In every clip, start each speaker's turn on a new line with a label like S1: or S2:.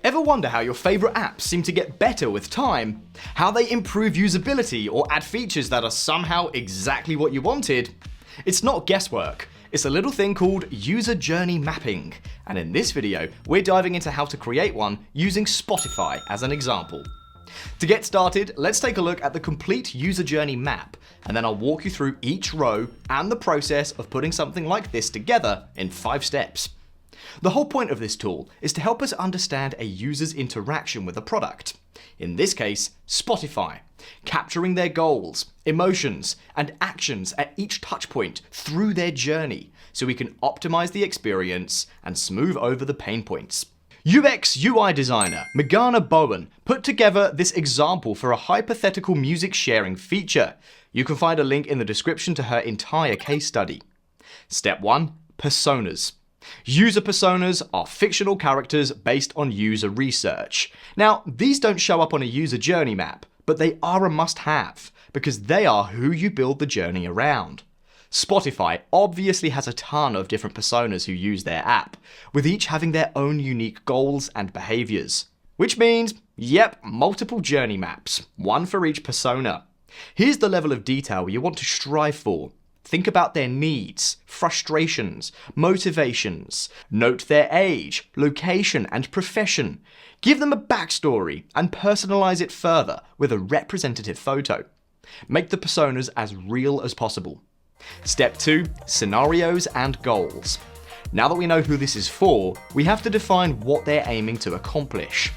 S1: Ever wonder how your favorite apps seem to get better with time? How they improve usability or add features that are somehow exactly what you wanted? It's not guesswork. It's a little thing called user journey mapping. And in this video, we're diving into how to create one using Spotify as an example. To get started, let's take a look at the complete user journey map, and then I'll walk you through each row and the process of putting something like this together in 5 steps. The whole point of this tool is to help us understand a user's interaction with a product. In this case, Spotify, capturing their goals, emotions, and actions at each touchpoint through their journey, so we can optimize the experience and smooth over the pain points. UX UI designer Meghana Bowen put together this example for a hypothetical music sharing feature. You can find a link in the description to her entire case study. Step 1. Personas. User personas are fictional characters based on user research. Now, these don't show up on a user journey map, but they are a must-have, because they are who you build the journey around. Spotify obviously has a ton of different personas who use their app, with each having their own unique goals and behaviors. Which means, multiple journey maps, one for each persona. Here's the level of detail you want to strive for. Think about their needs, frustrations, motivations. Note their age, location, and profession. Give them a backstory and personalize it further with a representative photo. Make the personas as real as possible. Step 2. Scenarios and goals. Now that we know who this is for, we have to define what they're aiming to accomplish.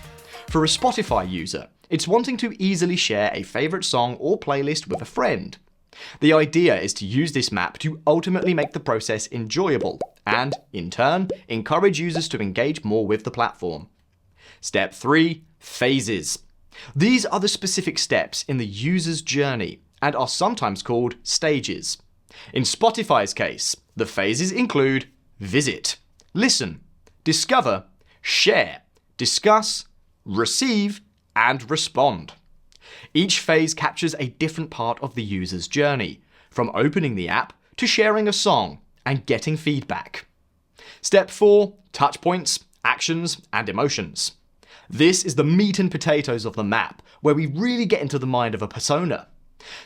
S1: For a Spotify user, it's wanting to easily share a favorite song or playlist with a friend. The idea is to use this map to ultimately make the process enjoyable and, in turn, encourage users to engage more with the platform. Step 3. Phases. These are the specific steps in the user's journey and are sometimes called stages. In Spotify's case, the phases include visit, listen, discover, share, discuss, receive, and respond. Each phase captures a different part of the user's journey, from opening the app to sharing a song and getting feedback. Step 4. Touchpoints, actions, and emotions. This is the meat and potatoes of the map, where we really get into the mind of a persona.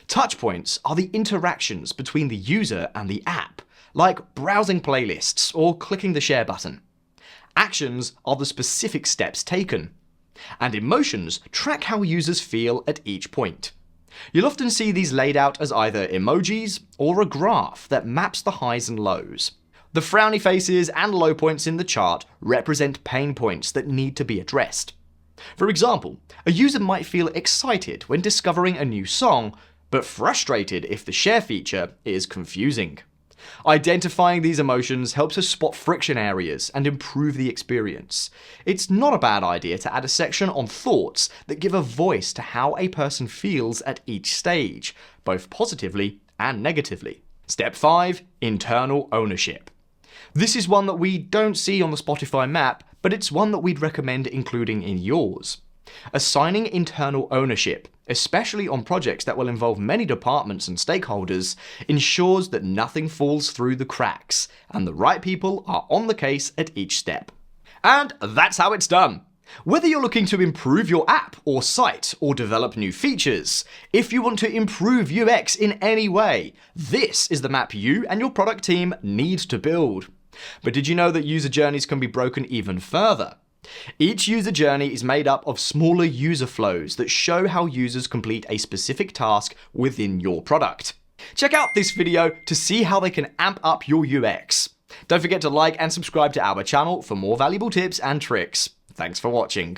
S1: Touchpoints are the interactions between the user and the app, like browsing playlists or clicking the share button. Actions are the specific steps taken. And emotions track how users feel at each point. You'll often see these laid out as either emojis or a graph that maps the highs and lows. The frowny faces and low points in the chart represent pain points that need to be addressed. For example, a user might feel excited when discovering a new song, but frustrated if the share feature is confusing. Identifying these emotions helps us spot friction areas and improve the experience. It's not a bad idea to add a section on thoughts that give a voice to how a person feels at each stage, both positively and negatively. Step 5. Internal ownership. This is one that we don't see on the Spotify map, but it's one that we'd recommend including in yours. Assigning internal ownership, especially on projects that will involve many departments and stakeholders, ensures that nothing falls through the cracks and the right people are on the case at each step. And that's how it's done. Whether you're looking to improve your app or site or develop new features, if you want to improve UX in any way, this is the map you and your product team need to build. But did you know that user journeys can be broken even further? Each user journey is made up of smaller user flows that show how users complete a specific task within your product. Check out this video to see how they can amp up your UX. Don't forget to like and subscribe to our channel for more valuable tips and tricks. Thanks for watching.